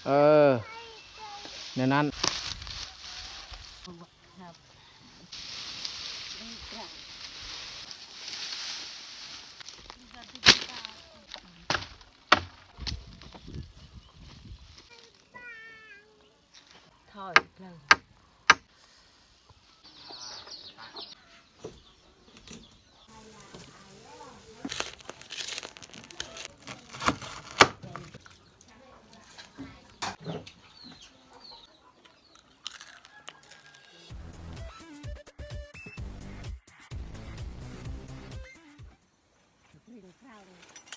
เออในนั้นถอยเลย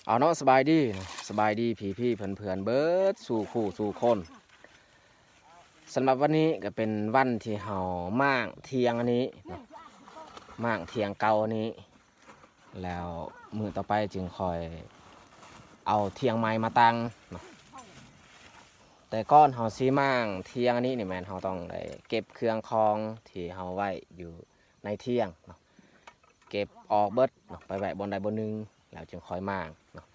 เอาเนาะสบายดีสบายดีพี่เพื่อนเบิดสู่คู่สู่คนสำหรับวันนี้ก็เป็นวันที่เฮาม่างเทียงอันนี้เนาะม่างเทียงเก่าอันนี้แล้วมือต่อไปจึงคอยเอาเทียงไม้มาตั้งเนาะแต่ก้อนเฮาซีม่างเทียงอันนี้นี่แมนเฮาต้องได้เก็บเครื่องคองที่เฮาไว้อยู่ในเทียงเนาะเก็บออกเบิดเนาะไปไว้บนใดบนหนึ่งแล้วจึงคอยม่างเนาะ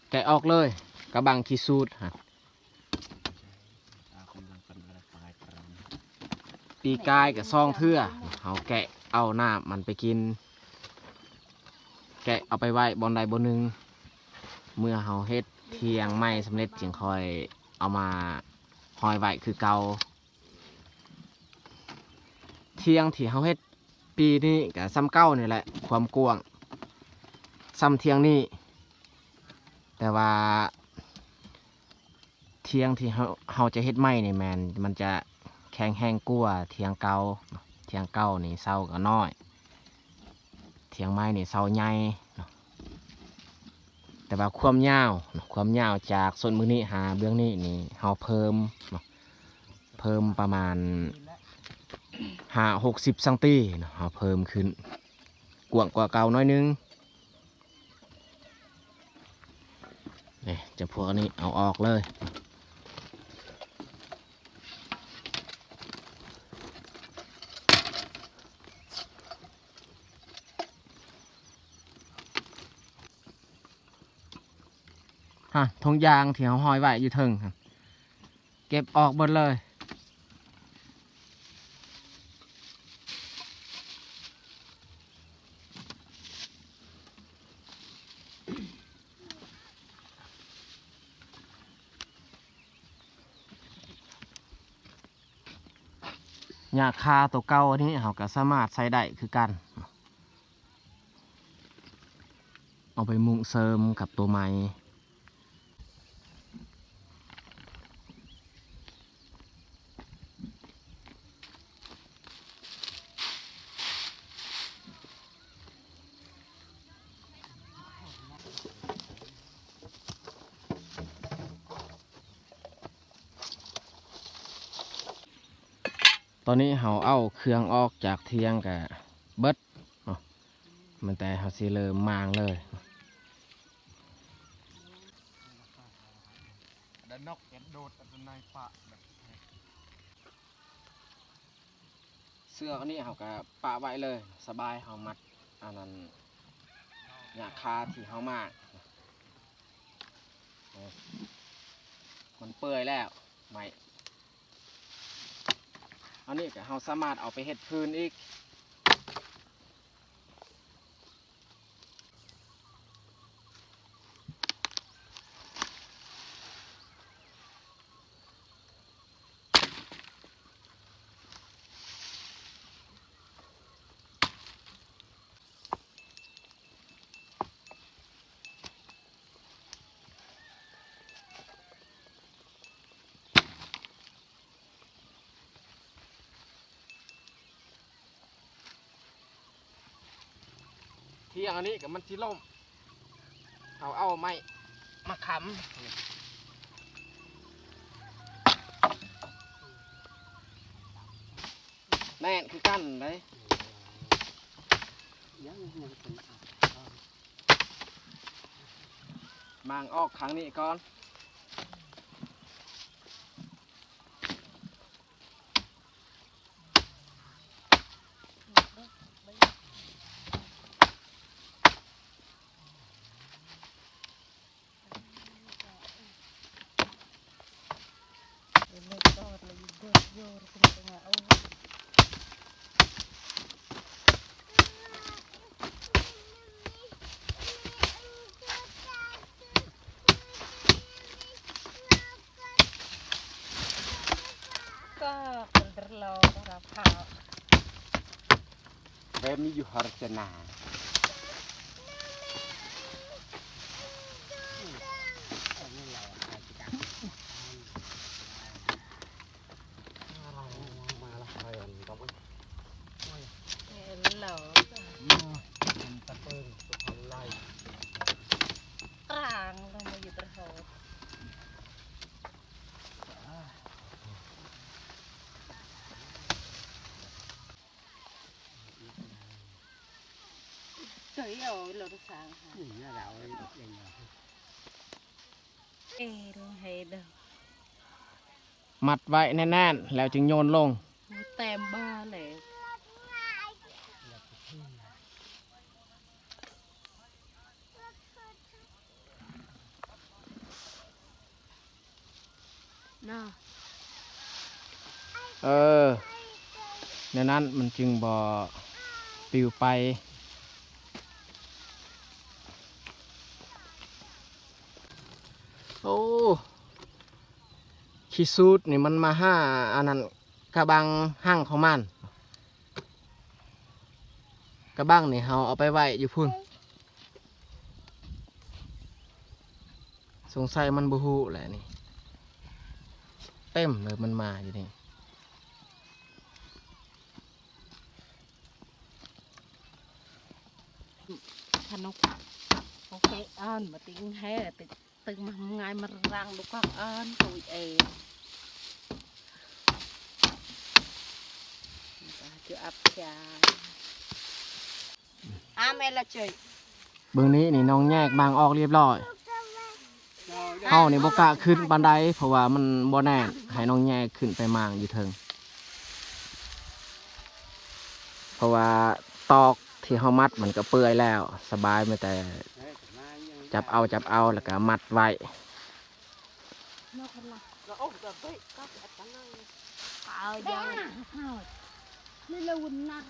แกะออกเลยกระบังขี้สูดฮะปีกายกับซองเทื่อเอาแกะเอาหน้ามันไปกินแกะเอาไปไว้บนใดบนหนึ่งเมื่อเฮาเฮ็ดเทียงไม้สำเร็จจึงคอยเอามาหอยไว้คือเก่าเทียงที่เฮาเฮ็ดปีนี้กับซ้ำเก้านี่แหละความกว้างซ้ำเทียงนี่แต่ว่าเทียงที่เฮาจะเฮ็ดไม้นี่แมนมันจะแข็งแห้งกว่าเทียงเก่าเทียงเก่านี่เศร้าก็น้อยเทียงไม้นี่เศร้าใหญ่แต่ว่าความยาวจากส่วนมือนี้หาเบื้องนี้นี่เฮาเพิ่มประมาณ60 ซนเฮาเพิ่มขึ้นกว้างกว่าเก่าน้อยนึงนี่จะพวกอันนี้เอาออกเลยทงยางที่เขาห้อยไว้อยู่เทิงครับเก็บออกหมดเลยหญ้าคาตัวเก่าอันนี้เขาก็สามารถใช้ได้คือกันเอาไปมุงเสริมกับตัวไม้ตอนนี้เขาเอาเครื่องออกจากเทียงกับเบิดมันแต่เขาสิเริ่มมางเลยนกโดดในปะเสื้ออันนี้เขาก็ปะไว้เลยสบายเขามัดอันนั้นหญ้าคาที่เขามากมันเปื่อยแล้วไม่อันนี้ก็เราสามารถเอาไปเฮ็ดพื้นอีกเที่ยงอันนี้กับมันสิล่มเอาไม้มาค้ำแน่นคือกั้นเลยมางออกครั้งนี้ก่อน พรจนาเหล่า ตะเปิงสุพรรณไล่ กลางลงมาอยู่ตะโหดเฉยเอาเราจะสร้างค่ะ นี่เราอย่างเงี้ย เอรงเฮด มัดไว้แน่นๆแล้วจึงโยนลง เต็มบ้าเลยน่า ในนั้นมันจึงบ่ปลิวไปโอ้ขี้สูดนี่มันมาห้าอันนั้นกระบังห้างของมันกระบังนี่เฮาเอาไปไว้อยู่พุ่นสงสัยมันบ่ฮู้แหละนี่เต็มเลยมันมาอยู่นี่ ธนุกโอเคอ่านมาติ้งแห่ติดตึงมาไงมารังดูกว้างอ่านตัวเองจะอับชาแม่ละเฉย เบื้องนี้นี่น้องแยกบางออกเรียบร้อยเฮานี่บ่กล้าขึ้นบันไดเพราะว่ามันบ่แน่นให้น้องแยกขึ้นไปมางอยู่เทิงเพราะว่าตอกที่เฮามัดมันก็เปื่อยแล้วสบายไม่แต่จับเอาแล้วก็มัดไว้ เอายังนี่เราวุ่นนัก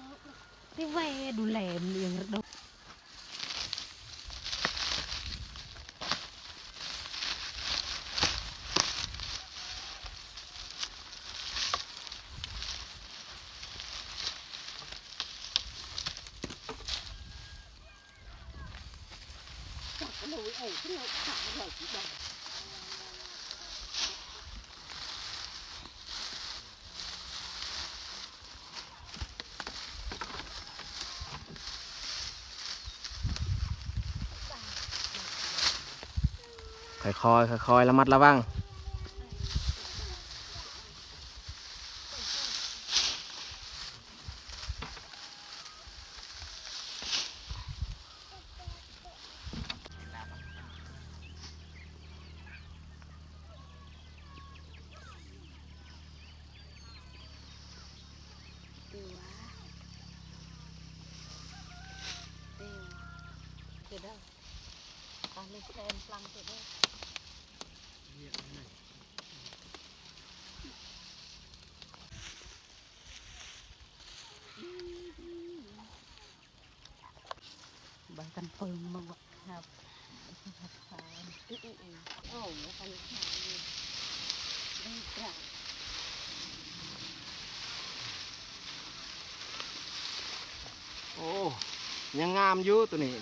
ที่เวดูแลมเลี้ยงระดมค่อยๆระมัดระวังใบกันเปิงมาครับโอ้แล้วกันขาได้กระ โอ้ยังงามอยู่ตัวนี้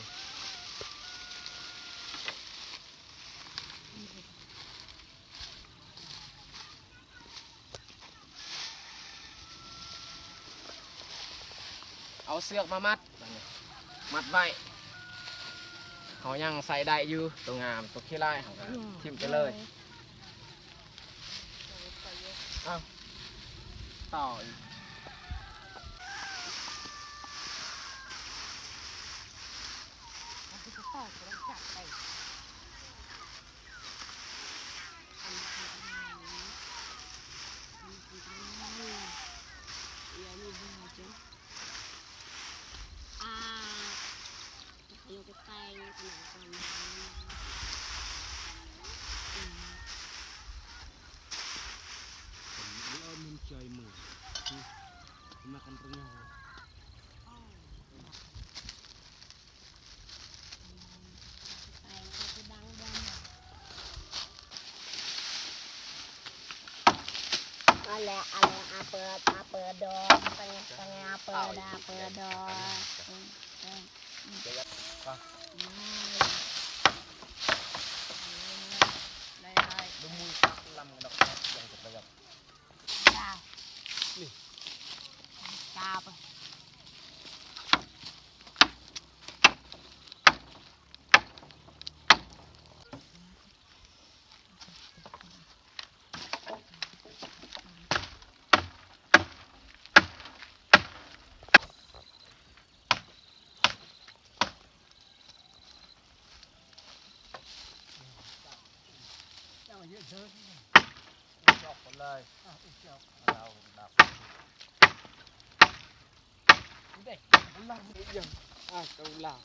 เอาเสือกมามัดไว้เขายังใส่ได้อยู่ตัวงามตัวขี้ไล่เขาก็ทิ่มไปเลยอ้าวต่ออีก lẹ ปิดดอtengahเปิดดอดูมือลำดอกยังจะประหยัด Cạpจอกหมดเลยเราดับเด็กลำนี่ยังเกาลา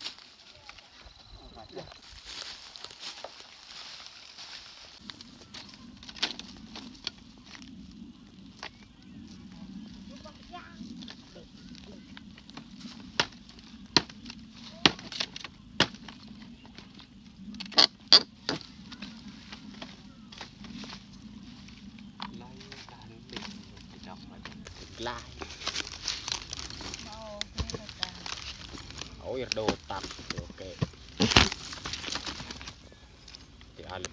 ไล่การเด็กไปจับมันไล่โอ้ยโดดตัดโอเคเดี๋ยวอะไร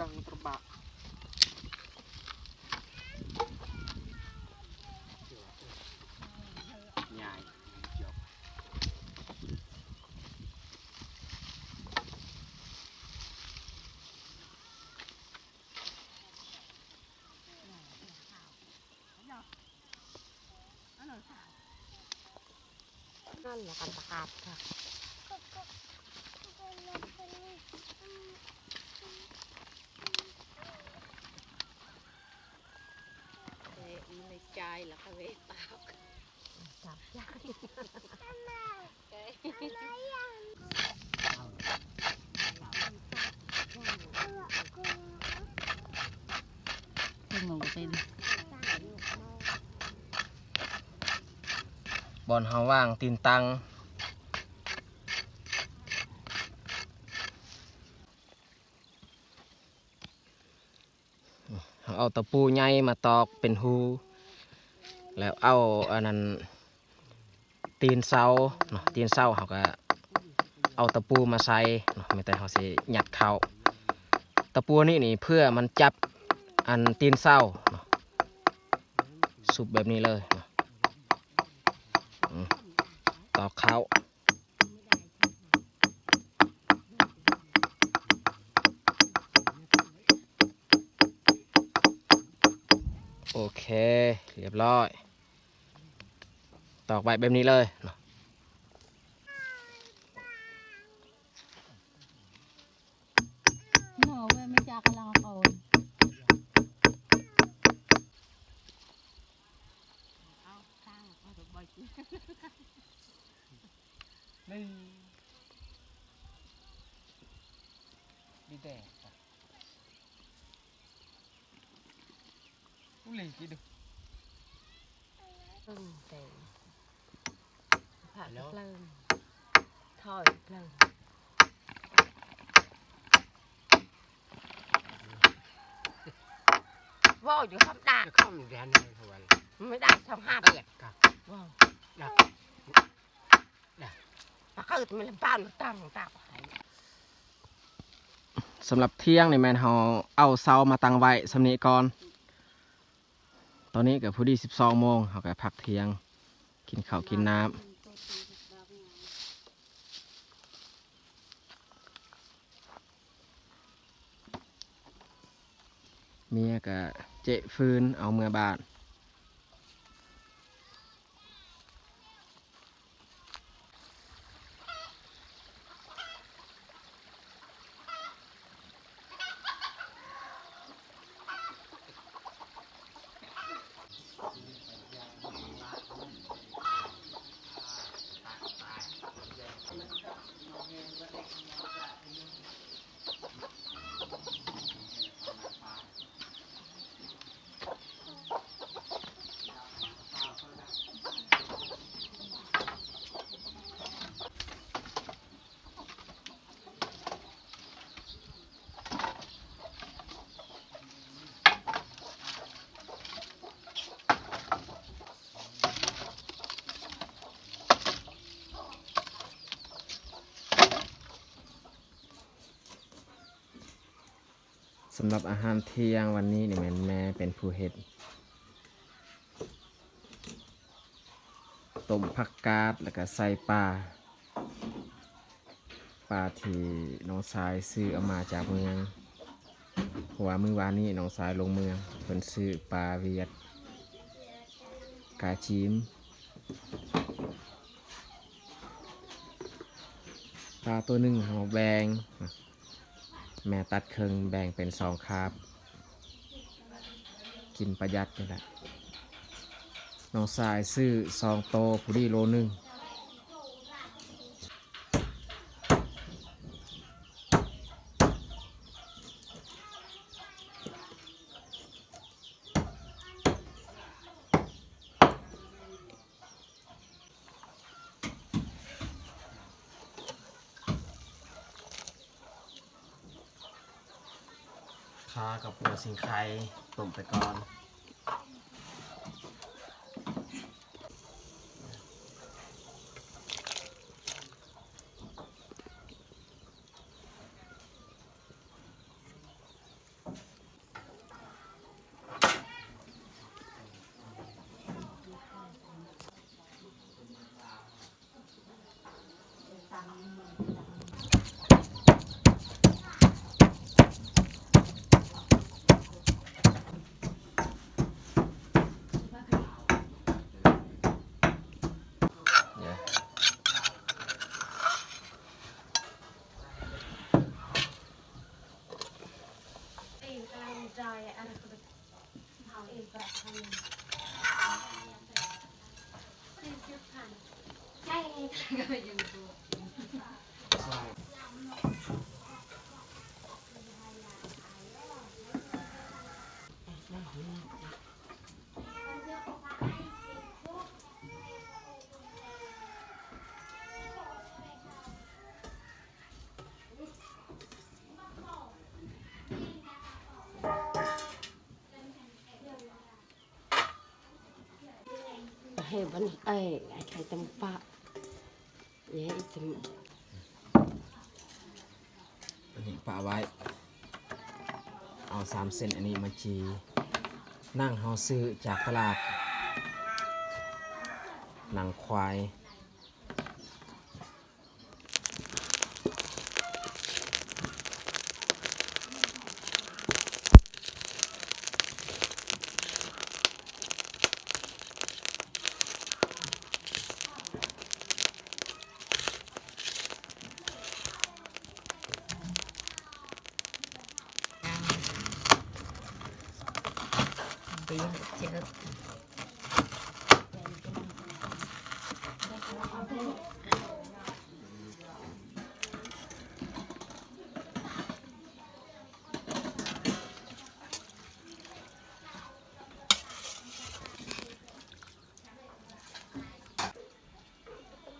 yang terbak nhai chọcนั่นแหละกันตะขาบค่ะอีในใจแล้วก็เวตากจับยากขึ้นลงเป็น บอลเฮาว่างตีนตังเอาตะปูใหญ่มาตอกเป็นหูแล้วเอาอันนั้นตีนเสาเนาะตีนเสาเขาก็เอาตะปูมาใส่เนาะไม่แต่เขาสิหยัดเข้าตะปูนี่เพื่อมันจับอันตีนเสาเนาะสุบแบบนี้เลยเนาะตอกเข้าโอเคเรียบร้อยตอกไว้แบบนี้เลยเนาะ เนาะไม่จากกำลังเอาตั้งเอาถูกใบจีนี่ดีแต่อุ้ยกี่ดู ตึงเต็มผ่านเพลิงถอยเพลิงว่าวอยู่ข้างด่าน không ra nơi thôi ไม่ได้สองห้าเปียกว้าวปลาเกิดมันบ้านมันตั้งตาไป สำหรับเที่ยงในแมนเฮาเอาเสามาตั้งไว้สำนีก่อนตอนนี้กับพอดี12 โมงเขาก็พักเที่ยงกินข้าวกินน้ เมียก็เจะฟืนเอาเมื่อบานสำหรับอาหารเที่ยงวันนี้นี่แม่เป็นผู้เฮ็ดต้มผักกาดแล้วก็ใส่ปลาที่น้องสายซื้อเอามาจากเมืองเพราะว่ามื้อวานนี้น้องสายลงเมืองเพิ่นซื้อปลาเวียดกาชิมปลาตัวหนึ่งเราแบ่งแม่ตัดครึ่งแบ่งเป็น2 คาบกินประหยัดนี่แหละน้องสายซื้อ2 โตผู้ดีโลนึงข้ากับหัวสิงไข่ต้มไปก่อนเนี่ย Hey, vẫn ai thấy tầm bạ, vậy tầm อันนี้ปะไว้ เอา3 เส้นอันนี้มาจีนั่งเฮาซื้อจากตลาดหนังควาย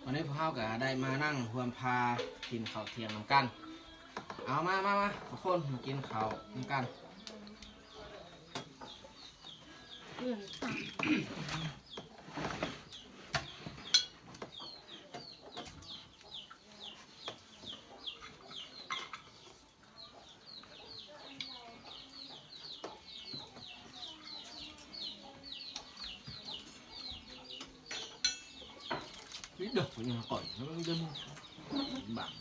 วันนี้พวกเขาก็ได้มานั่งรวมพากินข้าวเที่ยงนำกัน เอามาทุกคนมากินข้าวนำกัน Biết được nhưng mà còn nó dân bạn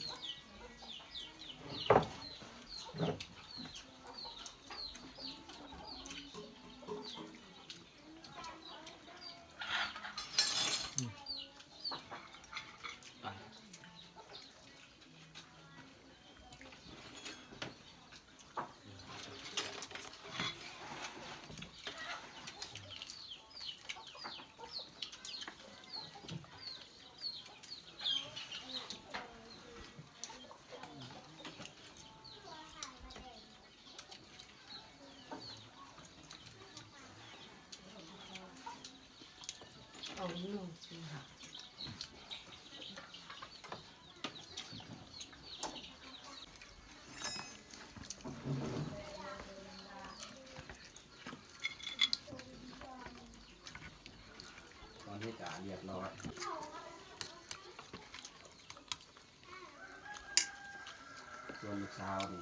เอาหนึ่งสิค่ะ ตอนที่จ่าเรียบร้อยส่วนลูกสาวนี่